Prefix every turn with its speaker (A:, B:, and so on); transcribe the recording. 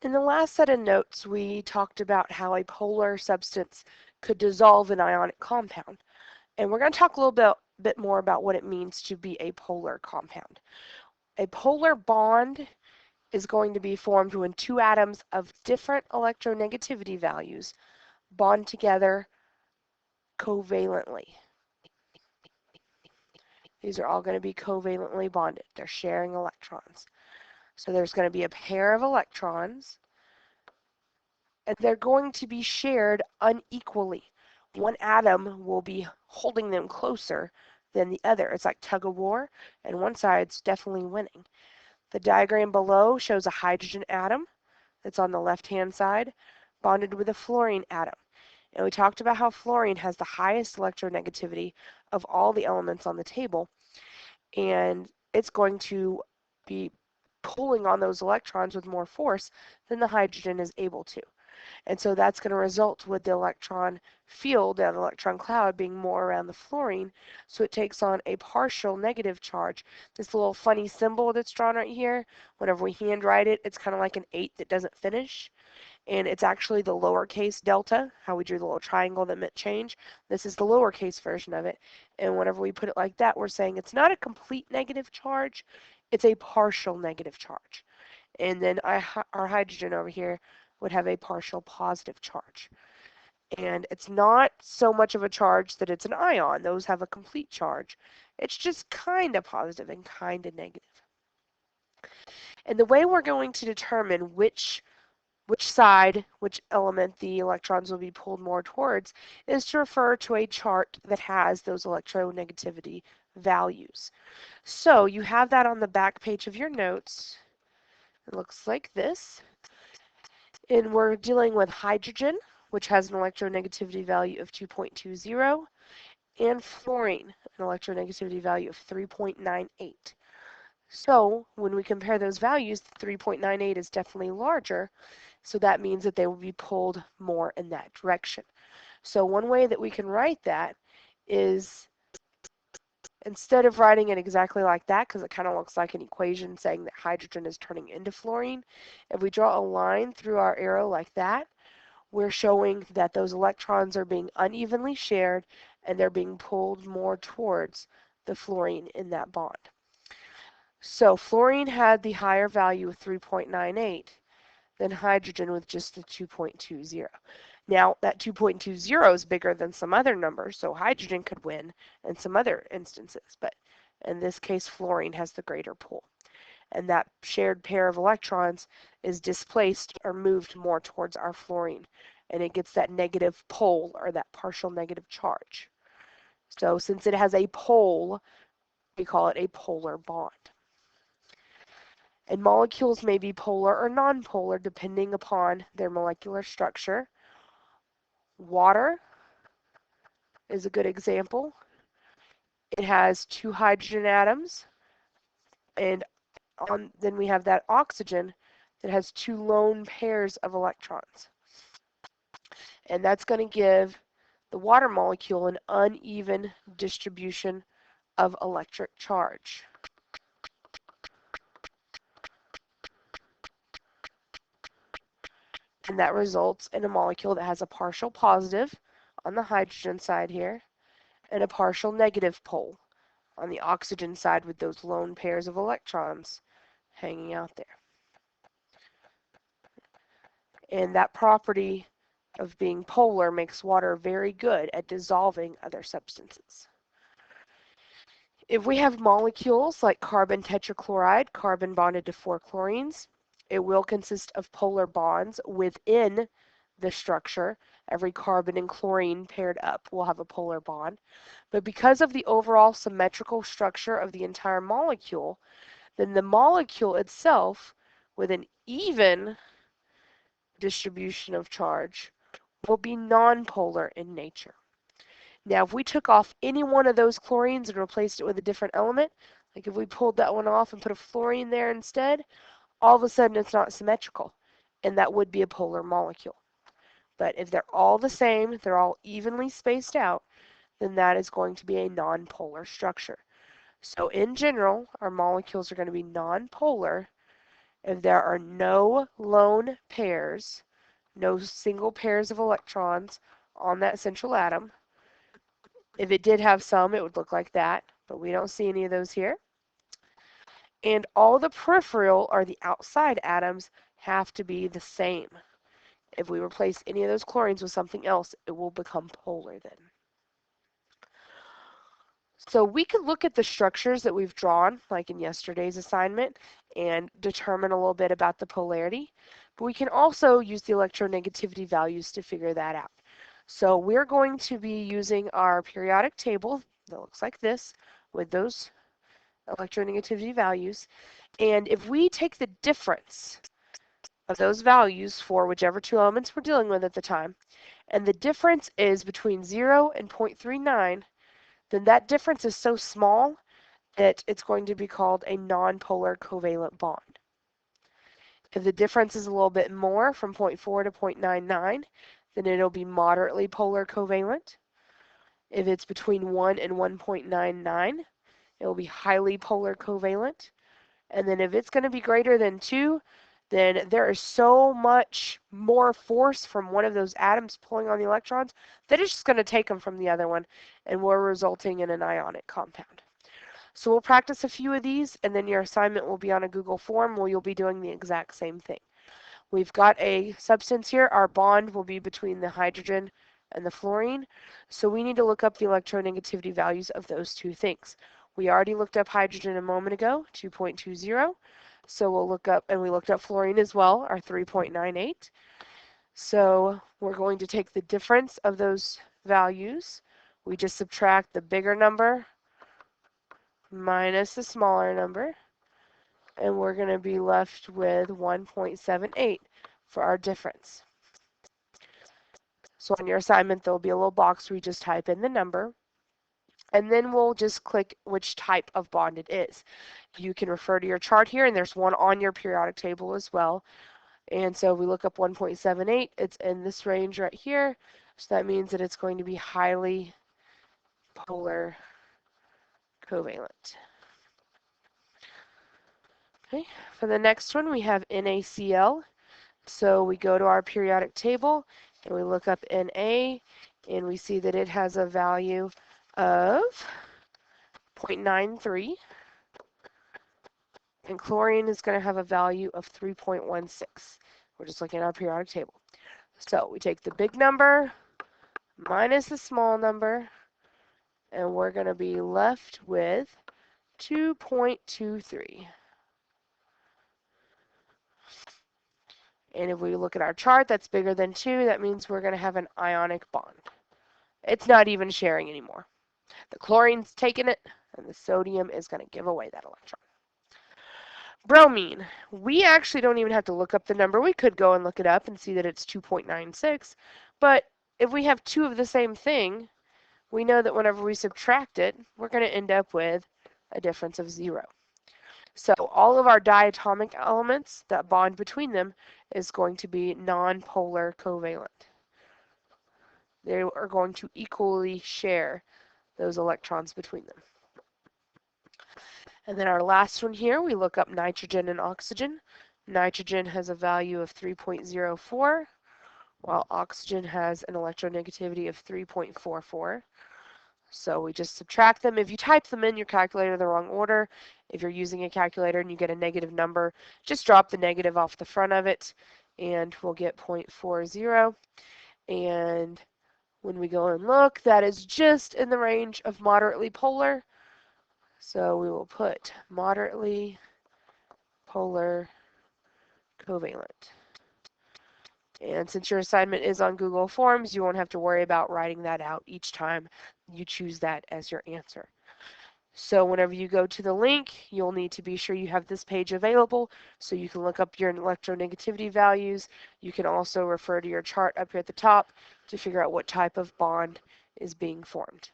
A: In the last set of notes, we talked about how a polar substance could dissolve an ionic compound. And we're going to talk a little bit more about what it means to be a polar compound. A polar bond is going to be formed when two atoms of different electronegativity values bond together covalently. These are all going to be covalently bonded. They're sharing electrons. So there's going to be a pair of electrons, and they're going to be shared unequally. One atom will be holding them closer than the other. It's like tug of war, and one side's definitely winning. The diagram below shows a hydrogen atom that's on the left-hand side, bonded with a fluorine atom. And we talked about how fluorine has the highest electronegativity of all the elements on the table, and it's going to be pulling on those electrons with more force than the hydrogen is able to. And so that's going to result with the electron field, that electron cloud, being more around the fluorine, so it takes on a partial negative charge. This little funny symbol that's drawn right here, whenever we handwrite it, it's kind of like an 8 that doesn't finish. And it's actually the lowercase delta, how we drew the little triangle that meant change. This is the lowercase version of it. And whenever we put it like that, we're saying it's not a complete negative charge, it's a partial negative charge. And then our hydrogen over here would have a partial positive charge. And it's not so much of a charge that it's an ion. Those have a complete charge. It's just kind of positive and kind of negative. And the way we're going to determine which side, which element the electrons will be pulled more towards, is to refer to a chart that has those electronegativity values. So you have that on the back page of your notes. It looks like this. And we're dealing with hydrogen, which has an electronegativity value of 2.20, and fluorine, an electronegativity value of 3.98. So when we compare those values, 3.98 is definitely larger, so that means that they will be pulled more in that direction. So one way that we can write that is, instead of writing it exactly like that, because it kind of looks like an equation saying that hydrogen is turning into fluorine, if we draw a line through our arrow like that, we're showing that those electrons are being unevenly shared and they're being pulled more towards the fluorine in that bond. So fluorine had the higher value of 3.98 than hydrogen with just the 2.20. Now, that 2.20 is bigger than some other numbers, so hydrogen could win in some other instances, but in this case, fluorine has the greater pull. And that shared pair of electrons is displaced or moved more towards our fluorine, and it gets that negative pole or that partial negative charge. So since it has a pole, we call it a polar bond. And molecules may be polar or nonpolar depending upon their molecular structure. Water is a good example. It has two hydrogen atoms, and then we have that oxygen that has two lone pairs of electrons. And that's going to give the water molecule an uneven distribution of electric charge. And that results in a molecule that has a partial positive on the hydrogen side here and a partial negative pole on the oxygen side with those lone pairs of electrons hanging out there. And that property of being polar makes water very good at dissolving other substances. If we have molecules like carbon tetrachloride, carbon bonded to 4 chlorines, it will consist of polar bonds within the structure. Every carbon and chlorine paired up will have a polar bond. But because of the overall symmetrical structure of the entire molecule, then the molecule itself, with an even distribution of charge, will be nonpolar in nature. Now, if we took off any one of those chlorines and replaced it with a different element, like if we pulled that one off and put a fluorine there instead, all of a sudden it's not symmetrical, and that would be a polar molecule. But if they're all the same, they're all evenly spaced out, then that is going to be a nonpolar structure. So in general, our molecules are going to be nonpolar If there are no lone pairs, no single pairs of electrons on that central atom, if it did have some, it would look like that, but we don't see any of those here. And all the peripheral, or the outside atoms, have to be the same. If we replace any of those chlorines with something else, it will become polar then. So we could look at the structures that we've drawn, like in yesterday's assignment, and determine a little bit about the polarity. But we can also use the electronegativity values to figure that out. So we're going to be using our periodic table that looks like this with those electronegativity values. And if we take the difference of those values for whichever two elements we're dealing with at the time, and the difference is between 0 and 0.39, then that difference is so small that it's going to be called a nonpolar covalent bond. If the difference is a little bit more, from 0.4 to 0.99, then it'll be moderately polar covalent. If it's between 1 and 1.99, it will be highly polar covalent. And then if it's going to be greater than 2, then there is so much more force from one of those atoms pulling on the electrons that it's just going to take them from the other one, and we're resulting in an ionic compound. So we'll practice a few of these, and then your assignment will be on a Google form where you'll be doing the exact same thing. We've got a substance here. Our bond will be between the hydrogen and the fluorine. So we need to look up the electronegativity values of those two things. We already looked up hydrogen a moment ago, 2.20. So we'll look up, and we looked up fluorine as well, our 3.98. So we're going to take the difference of those values. We just subtract the bigger number minus the smaller number, and we're going to be left with 1.78 for our difference. So on your assignment, there'll be a little box where you just type in the number, and then we'll just click which type of bond it is. You can refer to your chart here, and there's one on your periodic table as well. And so if we look up 1.78, it's in this range right here. So that means that it's going to be highly polar covalent. Okay, for the next one, we have NaCl. So we go to our periodic table and we look up Na, and we see that it has a value of 0.93, and chlorine is going to have a value of 3.16. We're just looking at our periodic table. So we take the big number minus the small number, and we're going to be left with 2.23. And if we look at our chart, that's bigger than 2. That means we're going to have an ionic bond. It's not even sharing anymore. The chlorine's taking it, and the sodium is going to give away that electron. Bromine. We actually don't even have to look up the number. We could go and look it up and see that it's 2.96. But if we have two of the same thing, we know that whenever we subtract it, we're going to end up with a difference of 0. So all of our diatomic elements, that bond between them, is going to be nonpolar covalent. They are going to equally share those electrons between them. And then our last one here, we look up nitrogen and oxygen. Nitrogen has a value of 3.04, while oxygen has an electronegativity of 3.44. So we just subtract them. If you type them in your calculator in the wrong order, if you're using a calculator and you get a negative number, just drop the negative off the front of it, and we'll get 0.40. And when we go and look, that is just in the range of moderately polar. So we will put moderately polar covalent. And since your assignment is on Google Forms, you won't have to worry about writing that out each time you choose that as your answer. So whenever you go to the link, you'll need to be sure you have this page available so you can look up your electronegativity values. You can also refer to your chart up here at the top to figure out what type of bond is being formed.